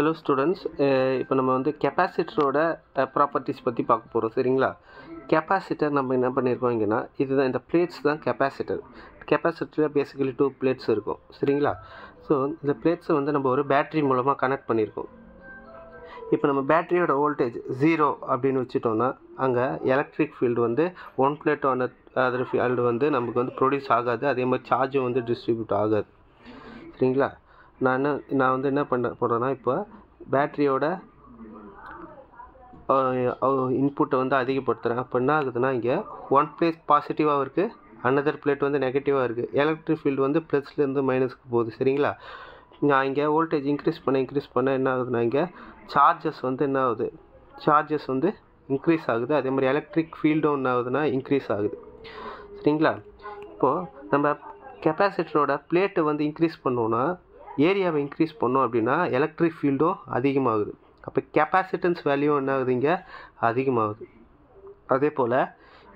Hello students, இப்போ நம்ம வந்து கெப்பாசிட்டரோட ப்ராப்பர்ட்டிஸ் பற்றி பார்க்க போகிறோம். சரிங்களா? கெப்பாசிட்டர் நம்ம என்ன பண்ணியிருக்கோம் இங்கேனா, இதுதான் இந்த பிளேட்ஸ் தான் கெப்பாசிட்டர். கெப்பாசிட்டரில் பேசிக்கலி 2 பிளேட்ஸ் இருக்கும். சரிங்களா? ஸோ இந்த பிளேட்ஸை வந்து நம்ம ஒரு பேட்ரி மூலமாக கனெக்ட் பண்ணியிருக்கோம். இப்போ நம்ம பேட்டரியோட வோல்டேஜ் 0 அப்படின்னு வச்சுட்டோம்னா, அங்கே எலக்ட்ரிக் ஃபீல்டு வந்து ஒன் பிளேட் ஆன அதர் ஃபீல்டு வந்து நமக்கு வந்து ப்ரொடியூஸ் ஆகாது. அதே மாதிரி சார்ஜும் வந்து டிஸ்ட்ரிபியூட் ஆகாது. சரிங்களா? நான் வந்து என்ன பண்ண போகிறேன்னா, இப்போ பேட்டரியோட இன்புட்டை வந்து அதிகப்படுத்துகிறேன். அப்போ என்ன ஆகுதுன்னா, இங்கே ஒன் பிளேட் பாசிட்டிவாக இருக்குது, அனதர் பிளேட் வந்து நெகட்டிவாக இருக்குது. எலக்ட்ரிக் ஃபீல்டு வந்து ப்ளஸ்லேருந்து மைனஸ்க்கு போகுது. சரிங்களா? நான் இங்கே வோல்டேஜ் இன்க்ரீஸ் பண்ண என்ன ஆகுதுன்னா, இங்கே சார்ஜஸ் வந்து என்ன ஆகுது, சார்ஜஸ் வந்து இன்க்ரீஸ் ஆகுது. அதே மாதிரி எலக்ட்ரிக் ஃபீல்டும் என்ன ஆகுதுன்னா இன்க்ரீஸ் ஆகுது. சரிங்களா? இப்போது நம்ம கெப்பாசிட்டரோட பிளேட்டை வந்து இன்க்ரீஸ் பண்ணோன்னா, ஏரியாவை இன்க்ரீஸ் பண்ணோம் அப்படின்னா எலக்ட்ரிக் ஃபீல்டும் அதிகமாகுது. அப்போ கெப்பாசிட்டன்ஸ் வேல்யூ என்ன ஆகுது, இங்கே அதிகமாகுது. அதே போல்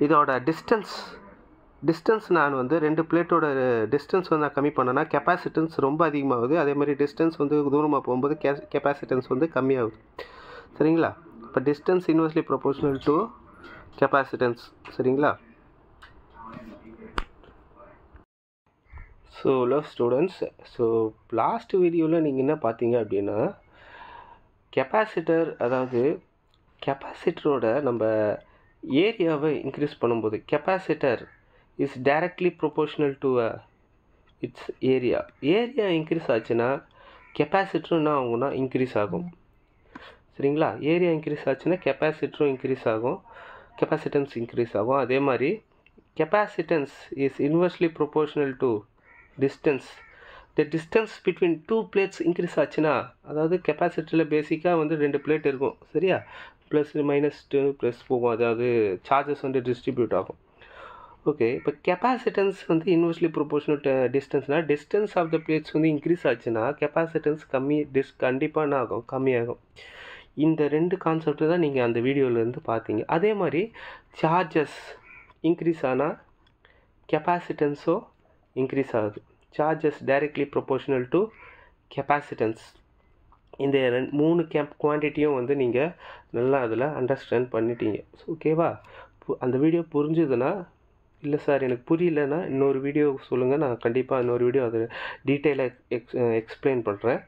இதோட டிஸ்டன்ஸ் நான் வந்து ரெண்டு பிளேட்டோட டிஸ்டன்ஸ் வந்து நான் கம்மி பண்ணேன்னா கெப்பாசிட்டன்ஸ் ரொம்ப அதிகமாகுது. அதே மாதிரி டிஸ்டன்ஸ் வந்து தூரமாக போகும்போது கெப்பாசிட்டன்ஸ் வந்து கம்மியாகுது. சரிங்களா? இப்போ distance inversely proportional to capacitance. சரிங்களா? So love students, so last வீடியோவில் நீங்கள் என்ன பார்த்தீங்க அப்படின்னா, கெப்பாசிட்டர், அதாவது கெப்பாசிட்டரோட நம்ம ஏரியாவை இன்க்ரீஸ் பண்ணும்போது capacitor is directly proportional to it's area increase ஆச்சுன்னா கெப்பாசிட்டரும் என்ன ஆகும்னா இன்க்ரீஸ் ஆகும். சரிங்களா? ஏரியா இன்க்ரீஸ் ஆச்சுன்னா கெப்பாசிட்டரும் இன்க்ரீஸ் ஆகும், கெப்பாசிட்டன்ஸ் இன்க்ரீஸ் ஆகும். அதே மாதிரி capacitance is inversely proportional to distance. The distance between 2 plates increase ஆச்சுன்னா, அதாவது கெப்பாசிட்டரில் பேசிக்காக வந்து 2 பிளேட் இருக்கும். சரியா? ப்ளஸ் மைனஸ் 2 ப்ளஸ் போகும், அதாவது சார்ஜஸ் வந்து டிஸ்ட்ரிபியூட் ஆகும். ஓகே, இப்போ கெப்பாசிட்டன்ஸ் வந்து இன்வெர்ஸ்லி ப்ரொபோர்ஷனல் டிஸ்டன்ஸ்னால் டிஸ்டன்ஸ் ஆஃப் த பிளேட்ஸ் வந்து இன்க்ரீஸ் ஆச்சுன்னா கெப்பாசிட்டன்ஸ் கண்டிப்பாக என்ன ஆகும், கம்மியாகும். இந்த 2 கான்செப்ட் தான் நீங்கள் அந்த வீடியோவிலேருந்து பார்த்தீங்க. அதே மாதிரி சார்ஜஸ் இன்க்ரீஸ் ஆனால் கெப்பாசிட்டன்ஸும் இன்க்ரீஸ் ஆகுது. Charges directly proportional to capacitance. இந்த 3 குவான்டிட்டியும் வந்து நீங்கள் நல்லா அதில் அண்டர்ஸ்டாண்ட் பண்ணிட்டீங்க. ஓகேவா? அந்த வீடியோ புரிஞ்சுதுன்னா, இல்லை சார் எனக்கு புரியலன்னா இன்னொரு வீடியோ சொல்லுங்கள், நான் கண்டிப்பாக இன்னொரு வீடியோ அது டீட்டெயிலாக எக்ஸ்பிளைன் பண்ணுறேன்.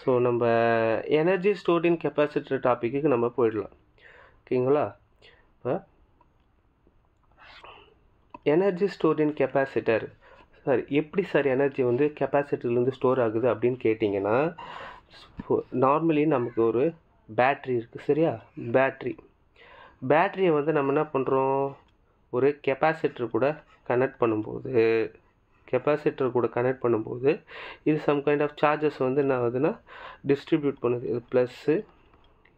ஸோ நம்ம எனர்ஜி ஸ்டோர்ட் இன் கெப்பாசிட்டர் டாப்பிக்கு நம்ம போயிடலாம். ஓகேங்களா? இப்போ எனர்ஜி ஸ்டோர்ட் இன் கெப்பாசிட்டர், சார் எப்படி சார் எனர்ஜி வந்து கெப்பாசிட்டர்லேருந்து ஸ்டோர் ஆகுது அப்படின்னு கேட்டிங்கன்னா, நார்மலி நமக்கு ஒரு பேட்ரி இருக்குது. சரியா? பேட்ரியை வந்து நம்ம என்ன பண்ணுறோம், ஒரு கெப்பாசிட்டர் கூட கனெக்ட் பண்ணும்போது இது சம் கைண்ட் ஆஃப் சார்ஜஸ் வந்து என்ன ஆகுதுன்னா டிஸ்ட்ரிபியூட் பண்ணுது. இது ப்ளஸ்ஸு,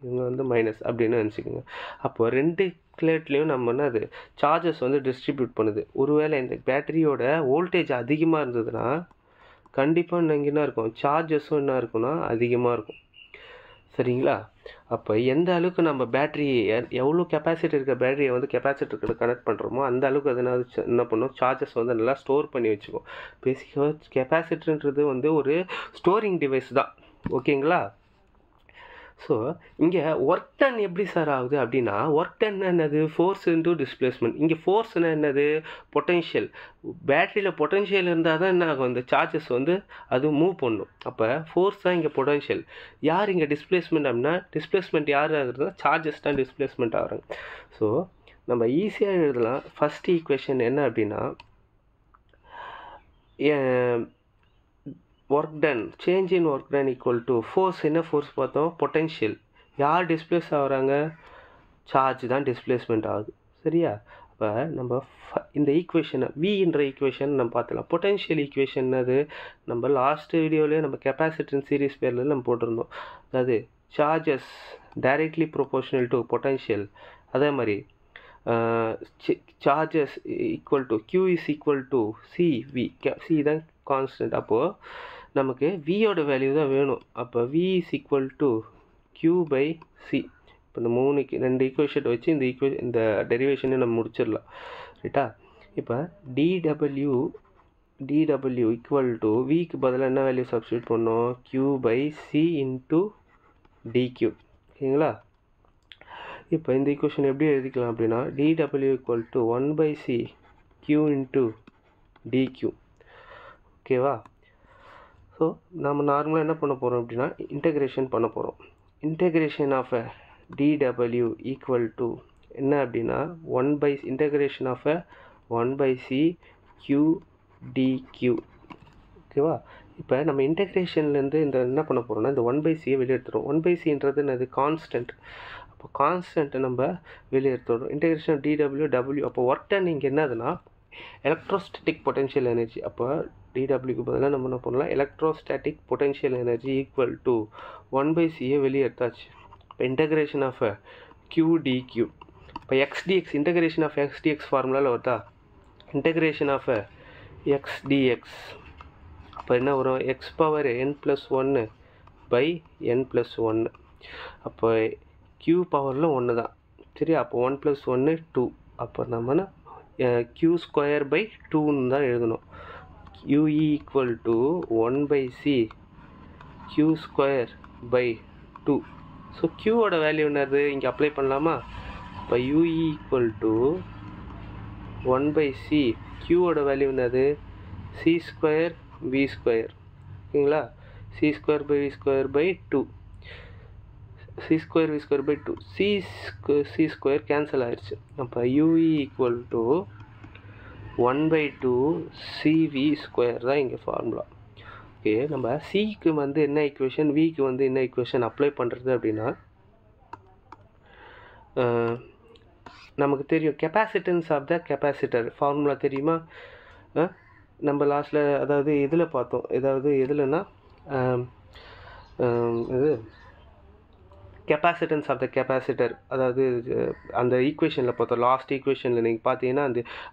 இவங்க வந்து மைனஸ் அப்படின்னு நினச்சிக்கோங்க. அப்போ 2 பிளேட்லேயும் நம்ம என்ன அது சார்ஜஸ் வந்து டிஸ்ட்ரிபியூட் பண்ணுது. ஒருவேளை இந்த பேட்டரியோட வோல்டேஜ் அதிகமாக இருந்ததுன்னா கண்டிப்பாக இங்கே என்ன இருக்கும், சார்ஜஸும் என்ன இருக்குன்னா அதிகமாக இருக்கும். சரிங்களா? அப்போ எந்த அளவுக்கு நம்ம பேட்டரி எவ்வளோ கெப்பாசிட்டி இருக்க பேட்டரியை வந்து கெப்பாசிட்டருக்கு கனெக்ட் பண்ணுறோமோ அந்த அளவுக்கு அது என்ன பண்ணும், சார்ஜஸ் வந்து நல்லா ஸ்டோர் பண்ணி வச்சுக்கும். பேசிக்காக கெப்பாசிட்டர்ன்றது வந்து ஒரு ஸ்டோரிங் டிவைஸ் தான். ஓகேங்களா? ஸோ இங்கே ஒர்க் டன் எப்படி சார் ஆகுது அப்படின்னா, ஒர்க் டன் என்னது, ஃபோர்ஸ் இன்டூ டிஸ்பிளேஸ்மெண்ட். இங்கே ஃபோர்ஸ்னா என்னது, பொட்டென்ஷியல். பேட்டரியில் பொட்டென்ஷியல் இருந்தால் தான் என்ன ஆகும், இந்த சார்ஜஸ் வந்து அது மூவ் பண்ணும். அப்போ ஃபோர்ஸ் தான் இங்கே பொட்டென்ஷியல். யார் இங்கே டிஸ்பிளேஸ்மெண்ட் அப்படின்னா, டிஸ்பிளேஸ்மெண்ட் யார் ஆகுதுன்னா சார்ஜஸ் தான் டிஸ்பிளேஸ்மெண்ட் ஆகிறாங்க. ஸோ நம்ம ஈஸியாக எழுதலாம். ஃபஸ்ட் ஈக்குவேஷன் என்ன அப்படின்னா, work done, change in work done equal to force. என்ன ஃபோர்ஸ் பார்த்தோம், பொட்டென்ஷியல். யார் டிஸ்பிளேஸ் ஆகுறாங்க, சார்ஜ் தான் டிஸ்பிளேஸ்மெண்ட் ஆகுது. சரியா? அப்போ நம்ம இந்த ஈக்குவேஷனை வின்ற ஈக்குவேஷன் நம்ம பார்த்துக்கலாம். பொட்டென்ஷியல் ஈக்குவேஷன் அது நம்ம லாஸ்ட் வீடியோவிலே நம்ம கெப்பாசிட்டன்ஸ் சீரிஸ் பேரில் நம்ம போட்டிருந்தோம். அதாவது charges directly proportional to potential. அதே மாதிரி charges equal to Q is equal to CV. C தான் கான்ஸ்டன்ட். அப்போது நமக்கு வியோட வேல்யூ தான் வேணும். அப்போ V is equal to Q/C. இப்போ இந்த 2 ஈக்குவேஷன் வச்சு இந்த டெரிவேஷனை நம்ம முடிச்சிடலாம். ரைட்டா? இப்போ dW ஈக்குவல் டு விக்கு பதிலாக என்ன வேல்யூ சப்ஸ்டியூட் பண்ணோம், Q/C இன்ட்டு dq. ஓகேங்களா? இப்போ இந்த ஈக்குவேஷன் எப்படி எழுதிக்கலாம் அப்படின்னா dw equal to 1/c q into dq. ஓகேவா? ஸோ நம்ம நார்மலாக என்ன பண்ண போகிறோம் அப்படின்னா இன்டகிரேஷன் பண்ண போகிறோம். Integration of dw equal to என்ன அப்படின்னா integration of 1/c q dq. ஓகேவா? இப்போ நம்ம இன்டகிரேஷன்லேருந்து இந்த என்ன பண்ண போகிறோம்னா இந்த 1/c வெளியே எடுத்துடும். 1/cன்றது என்னது? கான்ஸ்டன்ட். அப்போ கான்ஸ்டன்ட்டை நம்ம வெளியே எடுத்துடும். இன்டகிரேஷன் dw அப்போ ஒர்க் டன் இங்கே என்னதுன்னா எலக்ட்ரோஸ்டாட்டிக் பொட்டன்ஷியல் எனர்ஜி. அப்போ dwக்கு பதிலாக நம்ம என்ன பண்ணலாம்? Electrostatic potential energy equal to 1/c வெளியே எடுத்தாச்சு. இப்போ இன்டகிரேஷன் ஆஃப் q dq. இப்போ x dx integration of x dx ஃபார்முலாவில் வருதா? இன்டகிரேஷன் ஆஃப் x dx அப்போ என்ன வரும்? x power n+1 by n+1. அப்போ q பவரில் 1 தான். சரி, அப்போ 1+1 2. அப்போ நம்ம q² பை 2ன்னு தான் எழுதணும். ue equal to 1/c q² by 2. So க்யூவோட வேல்யூ என்னது? இங்கே அப்ளை பண்ணலாமா? இப்போ ue ஈக்குவல் டு 1/c க்யூவோட வேல்யூ என்னது? c² v². ஓகேங்களா? c² by v² by 2. c² v² by 2. c² cancel ஆயிடுச்சு. அப்போ ue ஈக்குவல் டு 1/2 cv² தான் இங்கே ஃபார்முலா. ஓகே, நம்ம சிக்கு வந்து என்ன ஈக்குவேஷன், விக்கு வந்து என்ன ஈக்குவேஷன் அப்ளை பண்ணுறது அப்படின்னா நமக்கு தெரியும் capacitance of the capacitor formula தெரியுமா? நம்ம லாஸ்ட்டில் அதாவது இதில் பார்த்தோம். எதுலன்னா இது கெப்பாசிட்டன்ஸ் ஆஃப் த கெப்பாசிட்டர், அதாவது அந்த ஈக்குவேஷனில் பார்த்தோம். லாஸ்ட் ஈக்குவேஷனில் நீங்கள் பார்த்தீங்கன்னா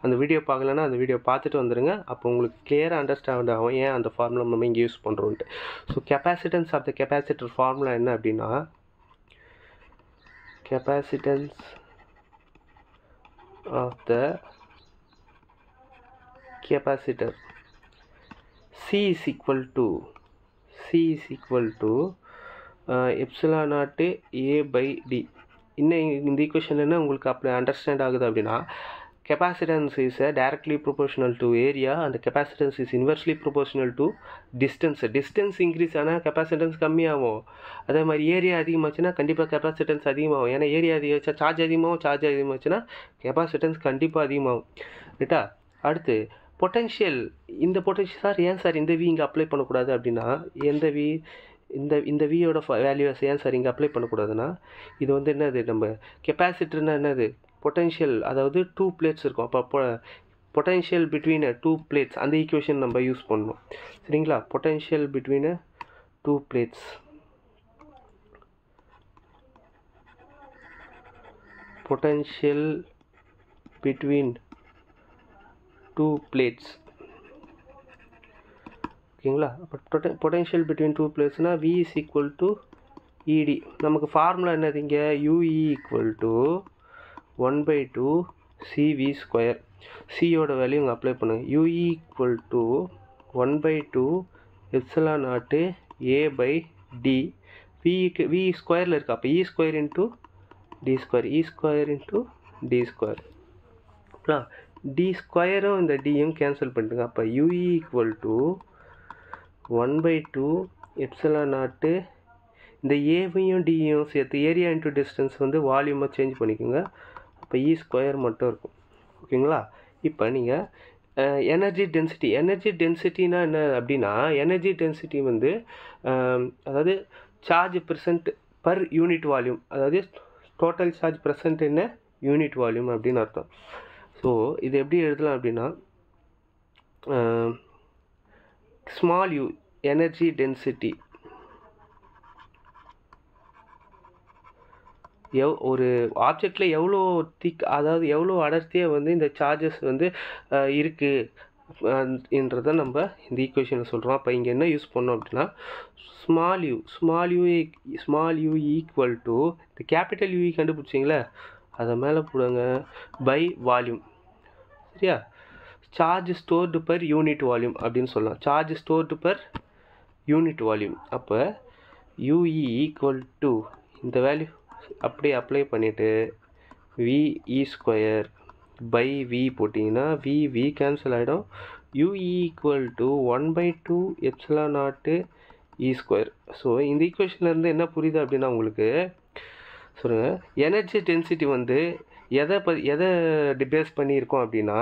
அந்த வீடியோ பார்க்கலன்னா அந்த வீடியோ பார்த்துட்டு வந்துடுங்க. அப்போ உங்களுக்கு கிளியராக அண்டர்ஸ்டாண்ட் ஆகும் ஏன் அந்த ஃபார்முலா நம்ம இங்கே யூஸ் பண்ணுறோன்ட்டு. So capacitance of the capacitor formula என்ன அப்படின்னா capacitance of the capacitor C is equal to epsilon naught a by d. இந்த ஈக்குவேஷன் உங்களுக்கு அப்படி அண்டர்ஸ்டாண்ட் ஆகுது அப்படின்னா capacitance is directly proportional to area and capacitance is inversely proportional to distance increase ஆனால் capacitance கம்மியாகும். அதே மாதிரி ஏரியா அதிகமாச்சுன்னா கண்டிப்பாக capacitance அதிகமாகும். ஏன்னா ஏரியா அதிகமாச்சா சார்ஜ் அதிகமாச்சுன்னா capacitance கண்டிப்பாக அதிகமாகும். ரைட்டா? அடுத்து பொட்டன்ஷியல். இந்த பொட்டன்ஷியல் சார் ஏன் சார் இந்த வி இங்கே அப்ளை பண்ணக்கூடாது அப்படின்னா இந்த வியோட வேல்யூஸ் ஏன் சார் இங்கே அப்ளை பண்ணக்கூடாதுன்னா இது வந்து என்னது, நம்ம கெப்பாசிட்டர்னா என்னது பொட்டன்ஷியல், அதாவது 2 பிளேட்ஸ் இருக்கும். அப்போ பொட்டன்ஷியல் பிட்வீன் 2 பிளேட்ஸ் அந்த ஈக்குவேஷன் நம்ம யூஸ் பண்ணணும். சரிங்களா? Potential between 2 plates, potential between 2 plates. ஓகேங்களா? அப்போ பொட்டன்ஷியல் பிட்வீன் 2 பிளேட்ஸ்னால் V is equal to ED. நமக்கு ஃபார்முலா என்னது இங்கே? UE equal to 1/2 CV². சியோட வேல்யூ இங்கே அப்ளை பண்ணுங்க. UE equal to 1/2 epsilon naught a by d. V ஸ்கொயரில் இருக்குது. அப்போ E² into D², E² into D². D ஸ்கொயரும் இந்த டியும் கேன்சல் பண்ணிட்டுங்க. அப்போ யூஇ ஈக்குவல் டு 1/2 எப்சிலான் நாட்டு இந்த ஏவையும் டியும் சேர்த்து ஏரியா இன்ட்டு டிஸ்டன்ஸ் வந்து வால்யூமாக சேஞ்ச் பண்ணிக்கோங்க. அப்போ E² மட்டும் இருக்கும். ஓகேங்களா? இப்போ நீங்கள் எனர்ஜி டென்சிட்டினா என்ன அப்படின்னா எனர்ஜி டென்சிட்டி வந்து அதாவது charge percent per unit volume, அதாவது டோட்டல் சார்ஜ் பெர்சன்ட் என்ன யூனிட் வால்யூம் அப்படின்னு அர்த்தம். ஸோ இது எப்படி எழுதலாம் அப்படின்னா ஸ்மால் யூ எனர்ஜி டென்சிட்டி ஒரு ஆப்ஜெக்டில் எவ்வளோ திக், அதாவது எவ்வளோ அடர்த்தியாக வந்து இந்த சார்ஜஸ் வந்து இருக்குன்றதை நம்ம இந்த ஈக்குவேஷனில் சொல்கிறோம். அப்போ இங்கே என்ன யூஸ் பண்ணோம் அப்படின்னா ஸ்மால் யூ ஈக்குவல் டு இந்த கேபிட்டல் யூஇ கண்டுபிடிச்சிங்களே அதை மேலே போடுங்க பை வால்யூம். சரியா? Charge stored per unit volume அப்படின்னு சொல்லலாம். Charge stored per unit volume. அப்போ யூஇ ஈக்குவல் டு இந்த வேல்யூ அப்படியே அப்ளை பண்ணிவிட்டு விஇ ஸ்கொயர் பை வி போட்டிங்கன்னா வி கேன்சல் ஆகிடும். யூஇ ஈக்குவல் டு 1/2 எப்சிலான் நாட்டு இ ஸ்கொயர். ஸோ இந்த ஈக்குவேஷன்லேருந்து என்ன புரியுது அப்படின்னா உங்களுக்கு சொல்லுங்கள், எனர்ஜி டென்சிட்டி வந்து எதை பேஸ் பண்ணியிருக்கோம் அப்படின்னா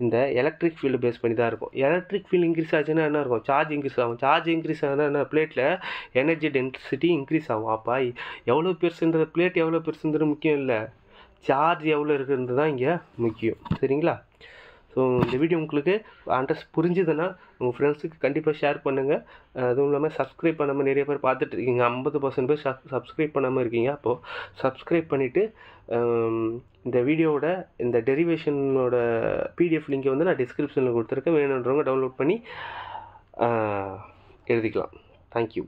இந்த எலக்ட்ரிக் ஃபீல்டு பேஸ் பண்ணி தான் இருக்கும். எலக்ட்ரிக் ஃபீல்டு இன்க்ரீஸ் ஆச்சுன்னா என்ன இருக்கும்? சார்ஜ் இன்க்ரீஸ் ஆகும். சார்ஜ் இன்க்ரீஸ் ஆகுனா என்ன? பிளேட்டில் எனர்ஜி டென்சிட்டி இன்க்ரீஸ் ஆகும். அப்பா எவ்வளோ பெருசுன்றது பிளேட் எவ்வளோ பெருசுன்றது முக்கியம் இல்லை, சார்ஜ் எவ்வளோ இருக்குன்றது தான் இங்கே முக்கியம். சரிங்களா? ஸோ இந்த வீடியோ உங்களுக்கு புரிஞ்சுதுன்னா உங்கள் ஃப்ரெண்ட்ஸுக்கு கண்டிப்பாக ஷேர் பண்ணுங்கள். அதுவும் இல்லாமல் சப்ஸ்கிரைப் பண்ணாமல் நிறைய பேர் பார்த்துட்டு இருக்கீங்க. 50% பேர் சப்ஸ்கிரைப் பண்ணாமல் இருக்கீங்க. அப்போது சப்ஸ்கிரைப் பண்ணிவிட்டு இந்த வீடியோவோட இந்த டெரிவேஷனோட பிடிஎஃப் லிங்கை வந்து நான் டிஸ்கிரிப்ஷனில் கொடுத்துருக்கேன். வேணுன்றவங்க டவுன்லோட் பண்ணி எழுதிக்கலாம். தேங்க்யூ.